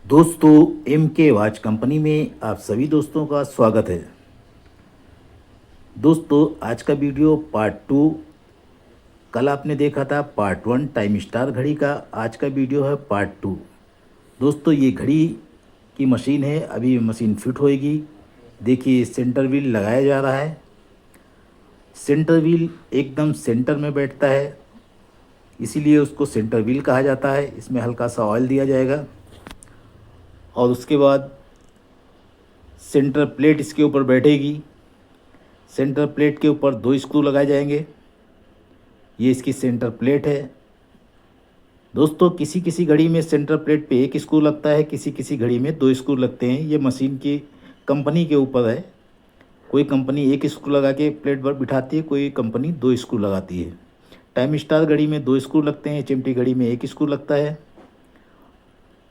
दोस्तों, एम के watch company में आप सभी दोस्तों का स्वागत है। दोस्तों, आज का वीडियो पार्ट टू। कल आपने देखा था पार्ट वन टाइम स्टार घड़ी का। आज का वीडियो है पार्ट टू। दोस्तों, ये घड़ी की मशीन है, अभी मशीन फिट होएगी। देखिए, सेंटर व्हील लगाया जा रहा है। सेंटर व्हील एकदम सेंटर में बैठता है, इसीलिए उसको सेंटर व्हील कहा जाता है। इसमें हल्का सा ऑयल दिया जाएगा और उसके बाद सेंटर प्लेट इसके ऊपर बैठेगी। सेंटर प्लेट के ऊपर 2 स्क्रू लगाए जाएंगे। ये इसकी सेंटर प्लेट है। दोस्तों, किसी किसी घड़ी में सेंटर प्लेट पे 1 स्क्रू लगता है, किसी किसी घड़ी में 2 स्क्रू लगते हैं। ये मशीन की कंपनी के ऊपर है। कोई कंपनी 1 स्क्रू लगा के प्लेट पर बिठाती है, कोई कंपनी 2 स्क्रू लगाती है। टाइम स्टार घड़ी में 2 स्क्रू लगते हैं, चिमटी घड़ी में 1 स्क्रू लगता है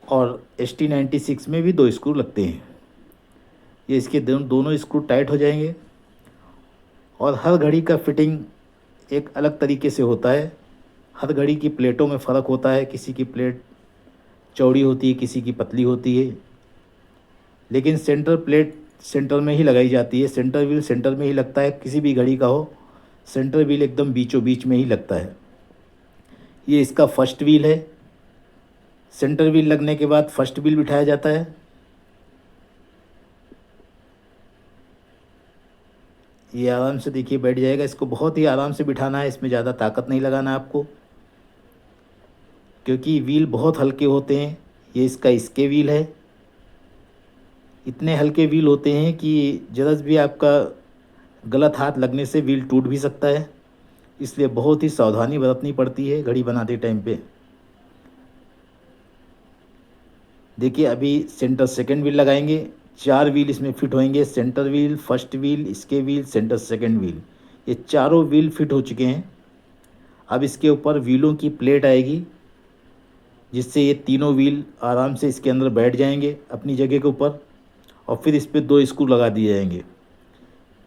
और ST96 में भी 2 स्क्रू लगते हैं। ये इसके दोनों स्क्रू टाइट हो जाएंगे। और हर घड़ी का फिटिंग एक अलग तरीके से होता है। हर घड़ी की प्लेटों में फ़र्क होता है, किसी की प्लेट चौड़ी होती है, किसी की पतली होती है, लेकिन सेंटर प्लेट सेंटर में ही लगाई जाती है। सेंटर व्हील सेंटर में ही लगता है, किसी भी घड़ी का हो सेंटर व्हील एकदम बीचों बीच में ही लगता है। ये इसका फर्स्ट व्हील है। सेंटर व्हील लगने के बाद फर्स्ट व्हील बिठाया जाता है। ये आराम से देखिए बैठ जाएगा। इसको बहुत ही आराम से बिठाना है, इसमें ज़्यादा ताकत नहीं लगाना है आपको, क्योंकि व्हील बहुत हल्के होते हैं। ये इसका इसके व्हील है। इतने हल्के व्हील होते हैं कि ज़रा भी आपका गलत हाथ लगने से व्हील टूट भी सकता है। इसलिए बहुत ही सावधानी बरतनी पड़ती है घड़ी बनाते टाइम पे। देखिए, अभी सेंटर सेकंड व्हील लगाएंगे। 4 व्हील इसमें फिट होंगे। सेंटर व्हील, फर्स्ट व्हील, इसके व्हील, सेंटर सेकंड व्हील, ये चारों व्हील फिट हो चुके हैं। अब इसके ऊपर व्हीलों की प्लेट आएगी, जिससे ये तीनों व्हील आराम से इसके अंदर बैठ जाएंगे अपनी जगह के ऊपर। और फिर इस पर 2 स्क्रू लगा दिए जाएंगे।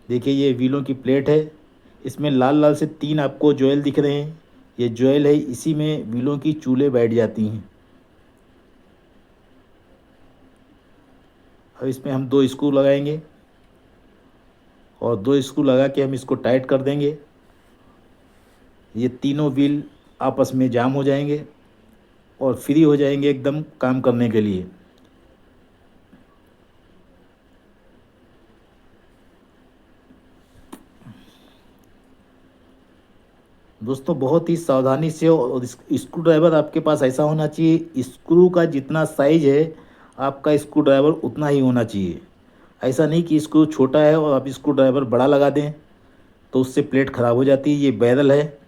देखिए, ये व्हीलों की प्लेट है। इसमें लाल लाल से 3 आपको जॉयल दिख रहे हैं। ये जॉयल है, इसी में व्हीलों की चूलें बैठ जाती हैं। अब इसमें हम 2 स्क्रू लगाएंगे और 2 स्क्रू लगा के हम इसको टाइट कर देंगे। ये तीनों व्हील आपस में जाम हो जाएंगे और फ्री हो जाएंगे एकदम काम करने के लिए। दोस्तों, बहुत ही सावधानी से, और स्क्रू ड्राइवर आपके पास ऐसा होना चाहिए, स्क्रू का जितना साइज है आपका स्क्रू ड्राइवर उतना ही होना चाहिए। ऐसा नहीं कि स्क्रू छोटा है और आप स्क्रू ड्राइवर बड़ा लगा दें, तो उससे प्लेट ख़राब हो जाती है। ये बैरल है,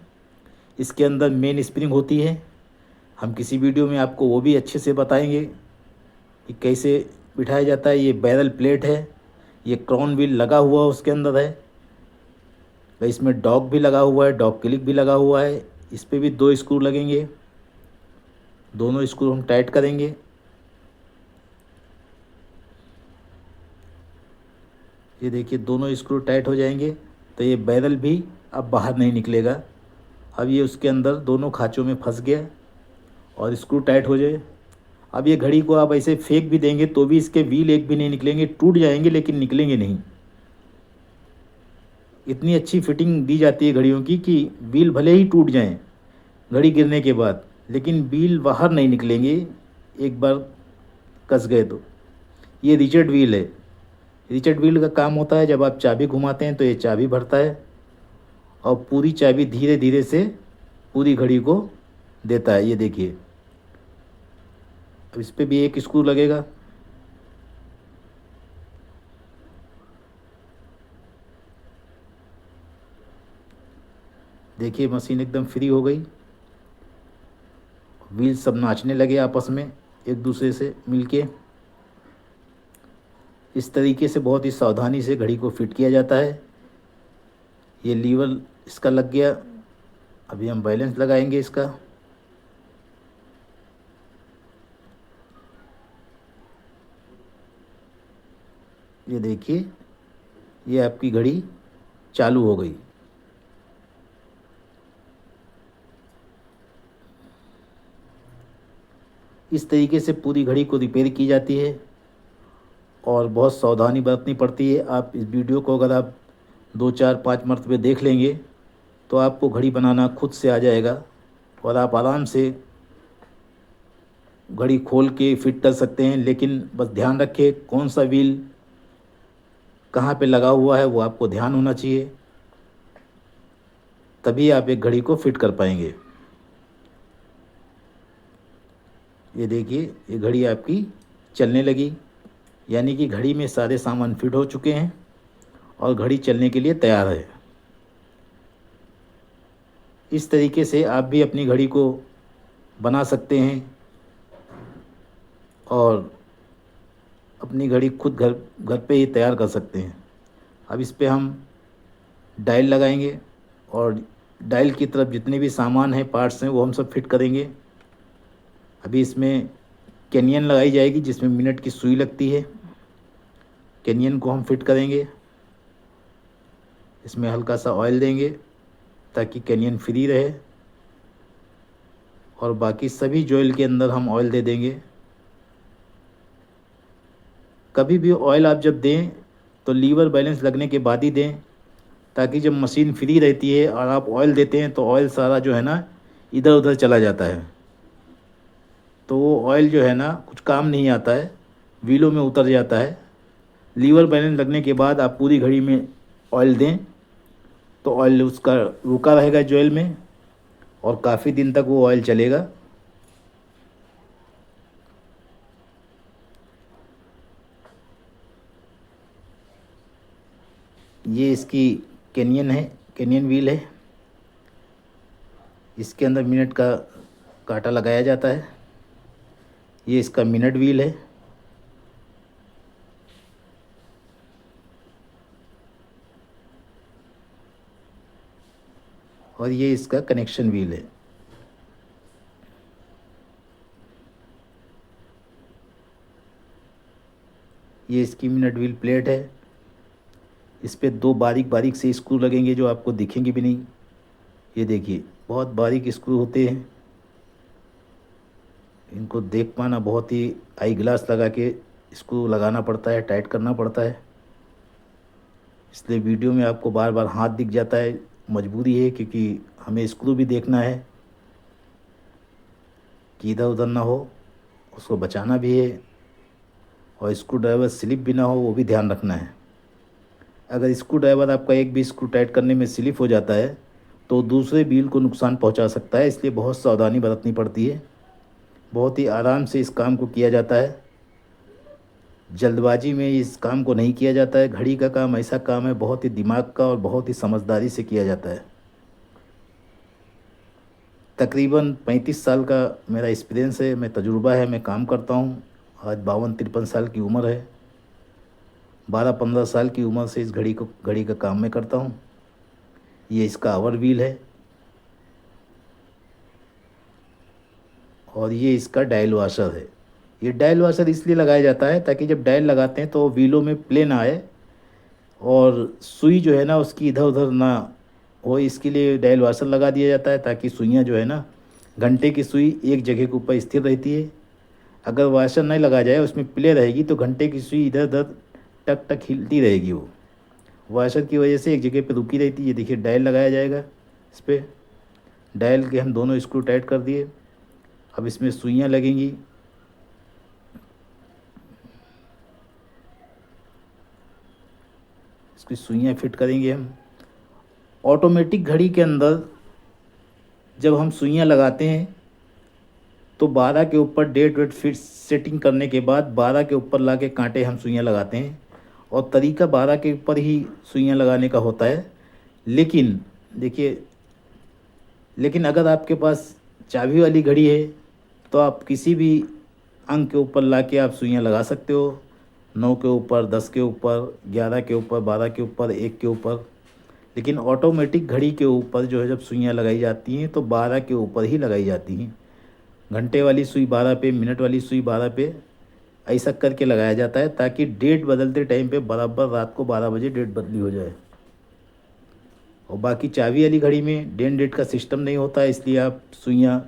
इसके अंदर मेन स्प्रिंग होती है। हम किसी वीडियो में आपको वो भी अच्छे से बताएंगे कि कैसे बिठाया जाता है। ये बैरल प्लेट है। ये क्राउन व्हील लगा हुआ उसके अंदर है। इसमें डॉग भी लगा हुआ है, डॉग क्लिक भी लगा हुआ है। इस पर भी 2 स्क्रू लगेंगे। दोनों स्क्रू हम टाइट करेंगे। ये देखिए, दोनों स्क्रू टाइट हो जाएंगे तो ये बैरल भी अब बाहर नहीं निकलेगा। अब ये उसके अंदर दोनों खाँचों में फंस गया और स्क्रू टाइट हो जाए। अब ये घड़ी को आप ऐसे फेंक भी देंगे तो भी इसके व्हील एक भी नहीं निकलेंगे। टूट जाएंगे लेकिन निकलेंगे नहीं। इतनी अच्छी फिटिंग दी जाती है घड़ियों की कि व्हील भले ही टूट जाएं घड़ी गिरने के बाद, लेकिन व्हील बाहर नहीं निकलेंगे एक बार कस गए तो। ये रिचर्ड व्हील है। रिचर्ड व्हील का काम होता है, जब आप चाबी घुमाते हैं तो ये चाबी भरता है और पूरी चाबी धीरे धीरे से पूरी घड़ी को देता है। ये देखिए, अब इस पर भी 1 स्क्रू लगेगा। देखिए, मशीन एकदम फ्री हो गई। व्हील सब नाचने लगे आपस में एक दूसरे से मिलके। इस तरीके से बहुत ही सावधानी से घड़ी को फिट किया जाता है। ये लीवर इसका लग गया। अभी हम बैलेंस लगाएंगे इसका। ये देखिए, ये आपकी घड़ी चालू हो गई। इस तरीके से पूरी घड़ी को रिपेयर की जाती है और बहुत सावधानी बरतनी पड़ती है। आप इस वीडियो को अगर आप 2 4 5 मरतबे देख लेंगे तो आपको घड़ी बनाना खुद से आ जाएगा और आप आराम से घड़ी खोल के फिट कर सकते हैं। लेकिन बस ध्यान रखें कौन सा व्हील कहाँ पे लगा हुआ है वो आपको ध्यान होना चाहिए, तभी आप एक घड़ी को फिट कर पाएंगे। ये देखिए ये घड़ी आपकी चलने लगी, यानी कि घड़ी में सारे सामान फिट हो चुके हैं और घड़ी चलने के लिए तैयार है। इस तरीके से आप भी अपनी घड़ी को बना सकते हैं और अपनी घड़ी खुद घर घर पे ही तैयार कर सकते हैं। अब इस पे हम डायल लगाएंगे और डायल की तरफ जितने भी सामान हैं, पार्ट्स हैं, वो हम सब फिट करेंगे। अभी इसमें कैनियन लगाई जाएगी जिसमें मिनट की सुई लगती है। कैनियन को हम फिट करेंगे, इसमें हल्का सा ऑयल देंगे ताकि कैनियन फ्री रहे और बाकी सभी जॉइल के अंदर हम ऑयल दे देंगे। कभी भी ऑयल आप जब दें तो लीवर बैलेंस लगने के बाद ही दें, ताकि जब मशीन फ्री रहती है और आप ऑयल देते हैं तो ऑयल सारा जो है ना इधर उधर चला जाता है, तो वो ऑयल जो है ना कुछ काम नहीं आता है, व्हीलों में उतर जाता है। लीवर बैलेंस लगने के बाद आप पूरी घड़ी में ऑयल दें तो ऑयल उसका रुका रहेगा जॉइल में और काफ़ी दिन तक वो ऑयल चलेगा। ये इसकी कैनियन है, कैनियन व्हील है। इसके अंदर मिनट का कांटा लगाया जाता है। ये इसका मिनट व्हील है। और ये इसका कनेक्शन व्हील है। ये इसकी मिनट व्हील प्लेट है। इस पे 2 बारीक बारीक से स्क्रू लगेंगे जो आपको दिखेंगे भी नहीं। ये देखिए बहुत बारीक स्क्रू होते हैं, इनको देख पाना बहुत ही आई ग्लास लगा के स्क्रू लगाना पड़ता है, टाइट करना पड़ता है। इसलिए वीडियो में आपको बार बार हाथ दिख जाता है, मजबूरी है क्योंकि हमें स्क्रू भी देखना है कि इधर उधर ना हो, उसको बचाना भी है और स्क्रू ड्राइवर स्लिप भी ना हो वो भी ध्यान रखना है। अगर स्क्रू ड्राइवर आपका एक भी स्क्रू टाइट करने में स्लिप हो जाता है तो दूसरे व्हील को नुकसान पहुंचा सकता है, इसलिए बहुत सावधानी बरतनी पड़ती है। बहुत ही आराम से इस काम को किया जाता है, जल्दबाजी में इस काम को नहीं किया जाता है। घड़ी का काम ऐसा काम है बहुत ही दिमाग का और बहुत ही समझदारी से किया जाता है। तकरीबन 35 साल का मेरा एक्सपीरियंस है, मैं तजुर्बा है, मैं काम करता हूँ। आज 52-53 साल की उम्र है। 12-15 साल की उम्र से इस घड़ी का काम मैं करता हूँ। ये इसका आवर व्हील है और ये इसका डायल वाशर है। ये डायल वाशर इसलिए लगाया जाता है ताकि जब डायल लगाते हैं तो व्हीलों में प्ले ना आए और सुई जो है ना उसकी इधर उधर ना हो, इसके लिए डायल वाशर लगा दिया जाता है ताकि सुइयाँ जो है ना, घंटे की सुई एक जगह के ऊपर स्थिर रहती है। अगर वाशर नहीं लगा जाए उसमें प्ले रहेगी तो घंटे की सुई इधर उधर टक टक हिलती रहेगी। वो वाशर की वजह से एक जगह पे रुकी रहती है। ये देखिए डायल लगाया जाएगा, इस पर डायल के हम दोनों स्क्रू टाइट कर दिए। अब इसमें सुइयाँ लगेंगी। इसकी सुइयाँ फिट करेंगे हम। ऑटोमेटिक घड़ी के अंदर जब हम सुइयाँ लगाते हैं तो 12 के ऊपर डेट वेट फिट सेटिंग करने के बाद 12 के ऊपर ला के कांटे हम सुइयाँ लगाते हैं और तरीका 12 के ऊपर ही सुइयाँ लगाने का होता है। लेकिन देखिए, लेकिन अगर आपके पास चाबी वाली घड़ी है तो आप किसी भी अंक के ऊपर ला के आप सुइयाँ लगा सकते हो। 9 के ऊपर, 10 के ऊपर, 11 के ऊपर, 12 के ऊपर, 1 के ऊपर। लेकिन ऑटोमेटिक घड़ी के ऊपर जो है जब सुइयाँ लगाई जाती हैं तो 12 के ऊपर ही लगाई जाती हैं। घंटे वाली सुई 12 पे, मिनट वाली सुई 12 पे, ऐसा करके लगाया जाता है ताकि डेट बदलते टाइम पे बराबर रात को 12 बजे डेट बदली हो जाए। और बाकी चाबी वाली घड़ी में डेन डेट का सिस्टम नहीं होता है, इसलिए आप सुइयाँ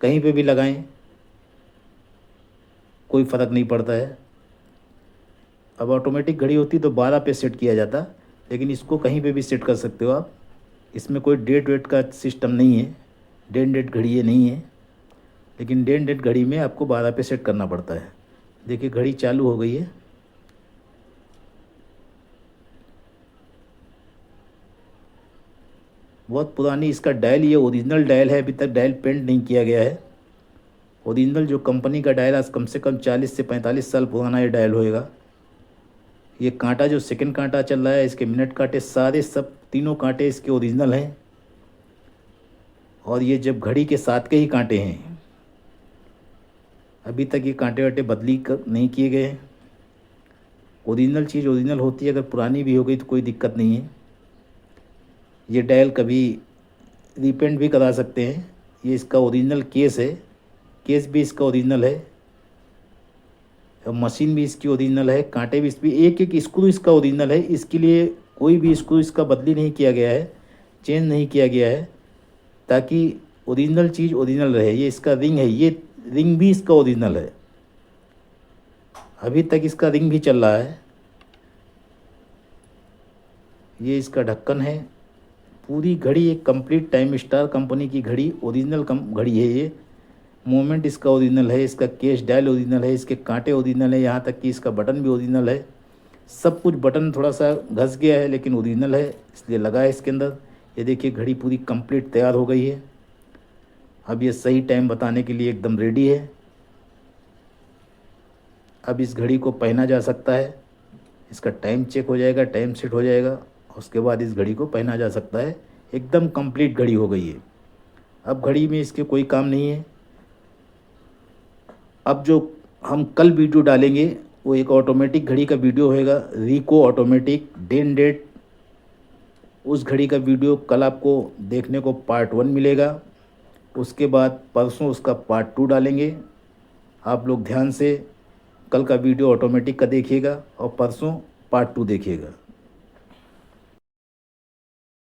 कहीं पे भी लगाएं। कोई फ़र्क नहीं पड़ता है। अब ऑटोमेटिक घड़ी होती तो 12 पे सेट किया जाता, लेकिन इसको कहीं पे भी सेट कर सकते हो आप। इसमें कोई डेट वेट का सिस्टम नहीं है, डे एंड डेट घड़ी ये नहीं है, लेकिन डे एंड डेट घड़ी में आपको 12 पे सेट करना पड़ता है। देखिए घड़ी चालू हो गई है। बहुत पुरानी इसका डायल, ये ओरिजिनल डायल है, अभी तक डायल पेंट नहीं किया गया है। ओरिजिनल जो कंपनी का डायल आज कम से कम 40 से 45 साल पुराना ये डायल होएगा। ये कांटा जो सेकंड कांटा चल रहा है, इसके मिनट कांटे सारे सब तीनों कांटे इसके ओरिजिनल हैं, और ये जब घड़ी के साथ के ही कांटे हैं। अभी तक ये कांटे वाटे नहीं किए गए हैं। ओरिजिनल चीज़ ओरिजिनल होती है, अगर पुरानी भी हो गई तो कोई दिक्कत नहीं है। ये डायल कभी रीपेंट भी करा सकते हैं। ये इसका ओरिजिनल केस है, केस भी इसका ओरिजिनल है, और मशीन भी इसकी ओरिजिनल है, कांटे भी इसमें, एक एक स्क्रू इसका ओरिजिनल है। इसके लिए कोई भी स्क्रू इसका बदली नहीं किया गया है, चेंज नहीं किया गया है, ताकि ओरिजिनल चीज़ ओरिजिनल रहे। ये इसका रिंग है, ये रिंग भी इसका ओरिजिनल है, अभी तक इसका रिंग भी चल रहा है। ये इसका ढक्कन है। पूरी घड़ी एक कंप्लीट टाइम स्टार कंपनी की घड़ी, ओरिजिनल घड़ी है ये। मोमेंट इसका ओरिजिनल है, इसका केस डायल ओरिजिनल है, इसके कांटे ओरिजिनल है, यहाँ तक कि इसका बटन भी ओरिजिनल है। सब कुछ, बटन थोड़ा सा घस गया है लेकिन ओरिजिनल है, इसलिए लगा है इसके अंदर। ये देखिए घड़ी पूरी कंप्लीट तैयार हो गई है। अब ये सही टाइम बताने के लिए एकदम रेडी है। अब इस घड़ी को पहना जा सकता है, इसका टाइम चेक हो जाएगा, टाइम सेट हो जाएगा, उसके बाद इस घड़ी को पहना जा सकता है। एकदम कंप्लीट घड़ी हो गई है। अब घड़ी में इसके कोई काम नहीं है। अब जो हम कल वीडियो डालेंगे वो एक ऑटोमेटिक घड़ी का वीडियो होएगा, रिको ऑटोमेटिक डे एंड डेट। उस घड़ी का वीडियो कल आपको देखने को पार्ट 1 मिलेगा। उसके बाद परसों उसका पार्ट 2 डालेंगे। आप लोग ध्यान से कल का वीडियो ऑटोमेटिक का देखिएगा और परसों पार्ट 2 देखिएगा।